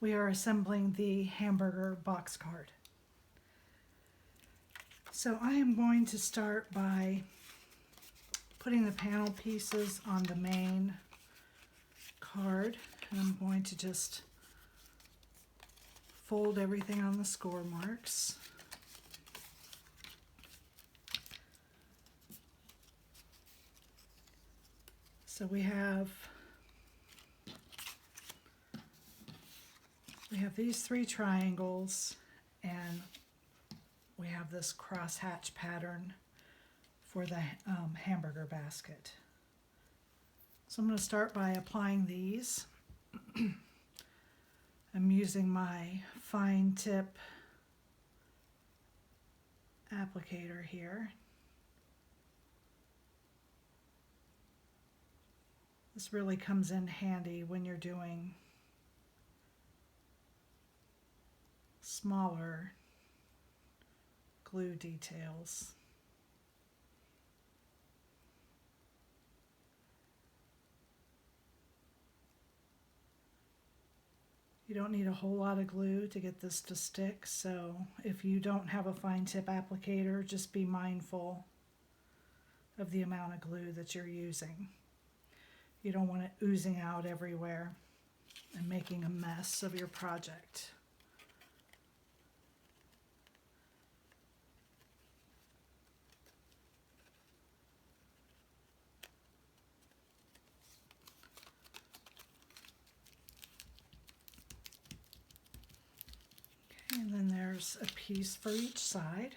we are assembling the Hamburger box card. So I am going to start by putting the panel pieces on the main card, and I'm going to just fold everything on the score marks. So we have these 3 triangles, and we have this crosshatch pattern for the hamburger basket. So I'm going to start by applying these. I'm using my fine tip applicator here. This really comes in handy when you're doing smaller glue details. You don't need a whole lot of glue to get this to stick, so if you don't have a fine tip applicator, just be mindful of the amount of glue that you're using. You don't want it oozing out everywhere and making a mess of your project. Okay, and then there's a piece for each side.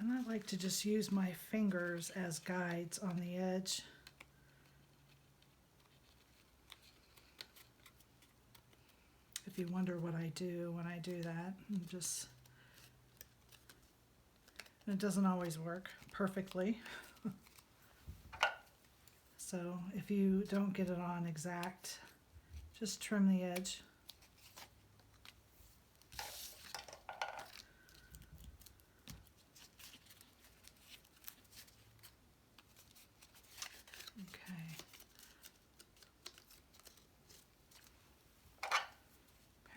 And I like to just use my fingers as guides on the edge. If you wonder what I do when I do that, it doesn't always work perfectly. So if you don't get it on exact, just trim the edge.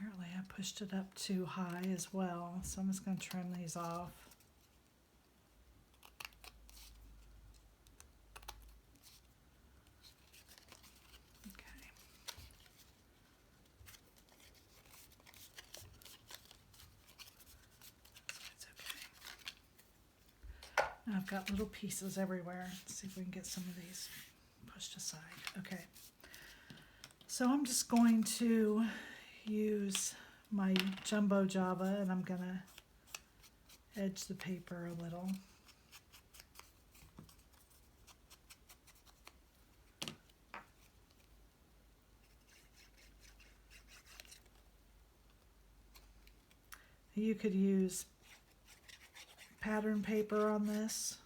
Apparently I pushed it up too high as well, so I'm just going to trim these off. Okay. It's okay. Now I've got little pieces everywhere. Let's see if we can get some of these pushed aside. Okay. So I'm just going to use my jumbo Java, and I'm gonna edge the paper a little. You could use pattern paper on this.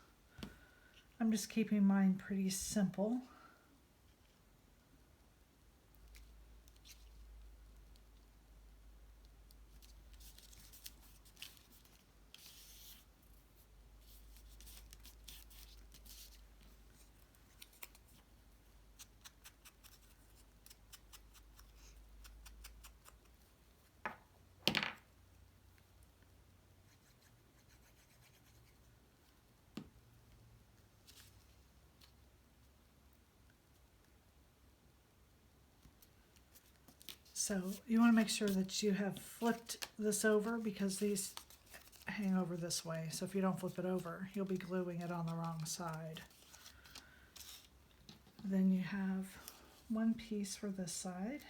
I'm just keeping mine pretty simple. So you want to make sure that you have flipped this over, because these hang over this way. So if you don't flip it over, you'll be gluing it on the wrong side. Then you have one piece for this side.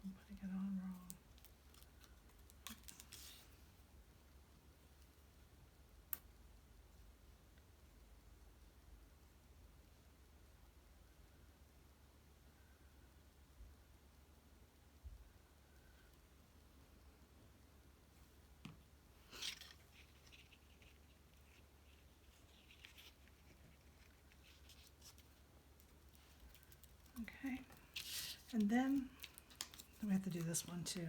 I'm putting it on wrong. Okay, and then we have to do this one too.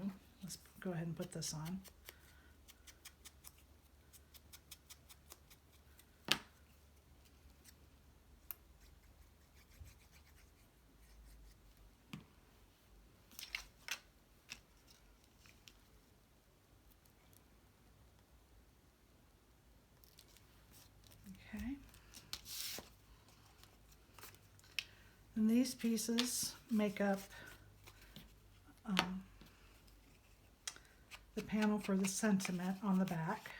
Let's go ahead and put this on. Okay. And these pieces make up the panel for the sentiment on the back.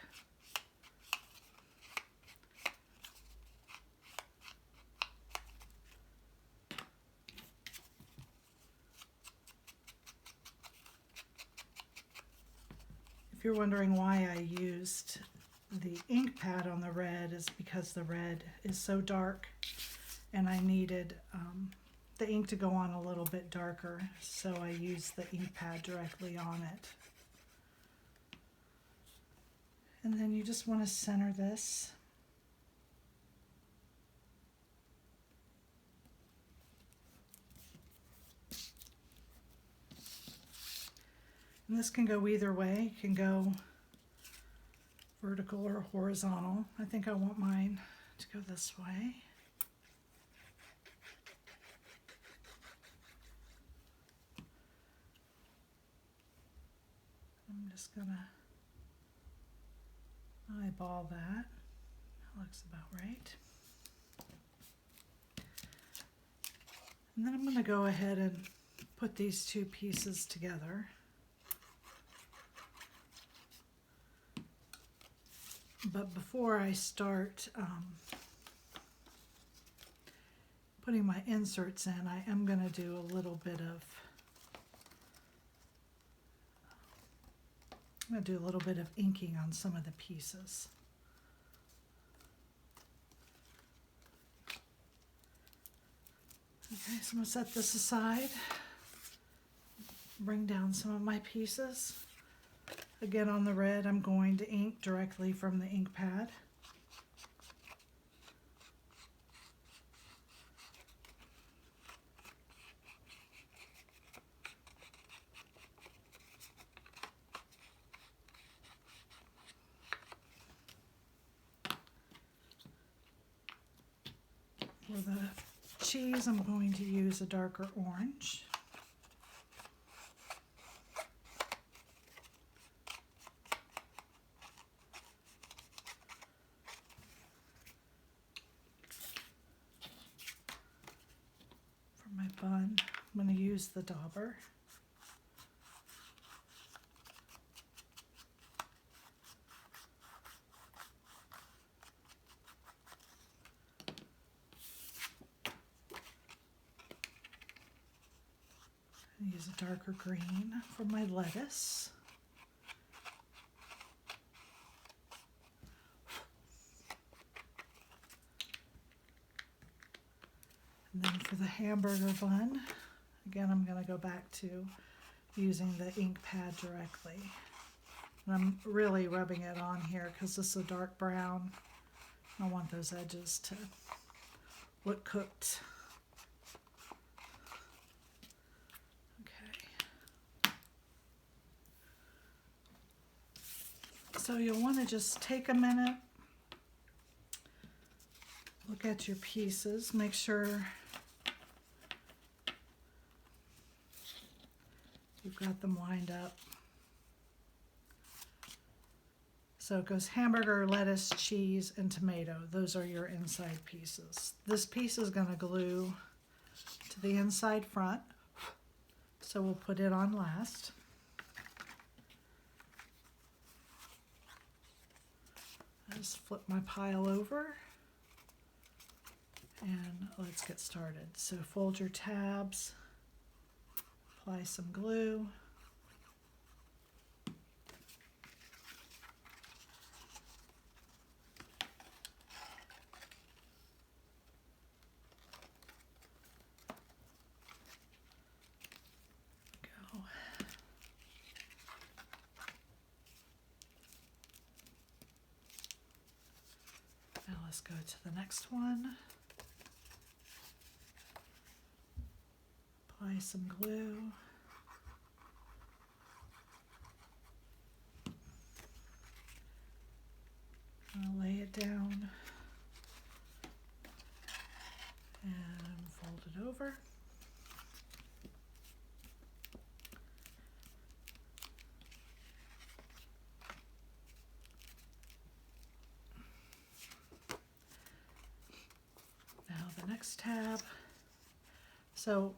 If you're wondering why I used the ink pad on the red, is because the red is so dark and I needed the ink to go on a little bit darker, so I used the ink pad directly on it. And then you just want to center this. And this can go either way. It can go vertical or horizontal. I think I want mine to go this way. I'm just gonna eyeball that. That looks about right. And then I'm gonna go ahead and put these two pieces together. But before I start putting my inserts in, I am going to do a little bit of, inking on some of the pieces. Okay, so I'm going to set this aside, bring down some of my pieces. Again, on the red, I'm going to ink directly from the ink pad. For the cheese, I'm going to use a darker orange. Bun, I'm going to use the dauber. Use a darker green for my lettuce. And then for the hamburger bun, again, I'm going to go back to using the ink pad directly. And I'm really rubbing it on here because this is a dark brown. I want those edges to look cooked. Okay. So you'll want to just take a minute, look at your pieces, make sure you've got them lined up. So it goes hamburger, lettuce, cheese, and tomato. Those are your inside pieces. This piece is going to glue to the inside front, so we'll put it on last. I just flip my pile over, and let's get started. So fold your tabs. Apply some glue. Go. Now let's go to the next one. Apply some glue. I'll lay it down and fold it over. Now the next tab. So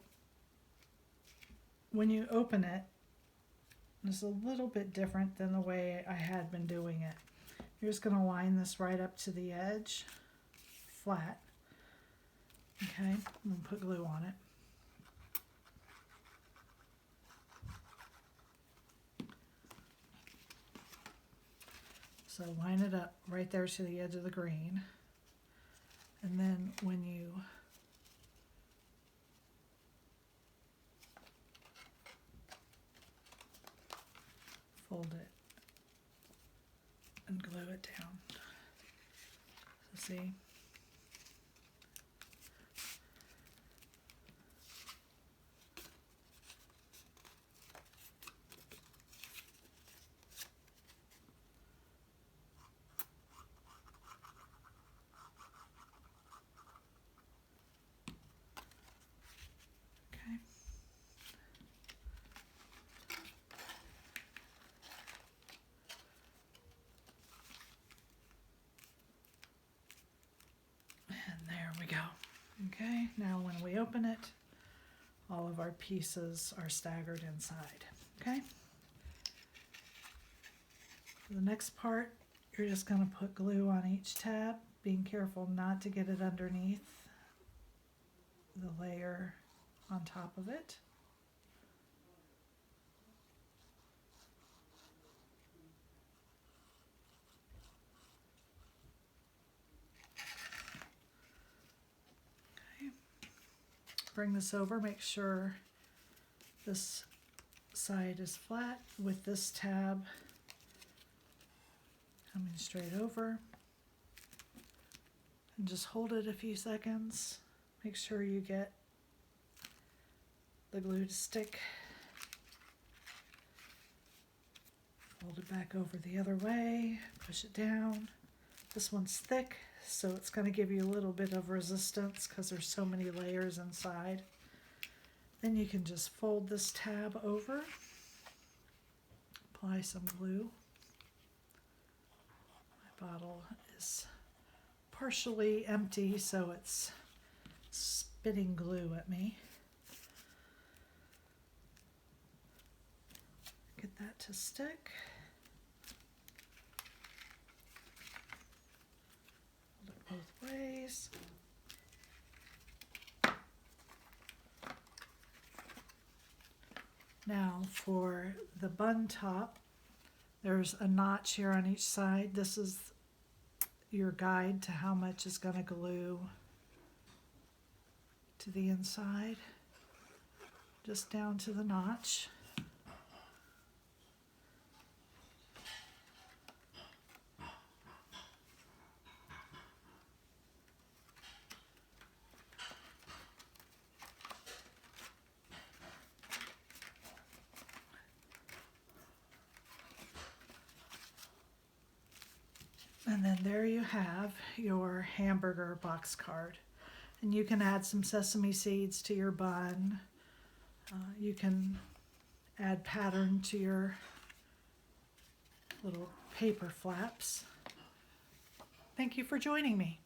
when you open it, it's a little bit different than the way I had been doing it. You're just going to line this right up to the edge, flat. Okay, and put glue on it. So line it up right there to the edge of the green. And then when you fold it and glue it down. So see? Okay. And there we go. Okay, now when we open it, all of our pieces are staggered inside. Okay? For the next part, you're just going to put glue on each tab, being careful not to get it underneath the layer on top of it. Okay. Bring this over, make sure this side is flat with this tab coming straight over. And just hold it a few seconds. Make sure you get the glue to stick. Fold it back over the other way, push it down. This one's thick, so it's going to give you a little bit of resistance because there's so many layers inside. Then you can just fold this tab over, apply some glue. My bottle is partially empty, so it's spitting glue at me. Get that to stick. Hold it both ways. Now for the bun top, there's a notch here on each side. This is your guide to how much is going to glue to the inside, just down to the notch. And then there you have your hamburger box card. And you can add some sesame seeds to your bun. You can add pattern to your little paper flaps. Thank you for joining me.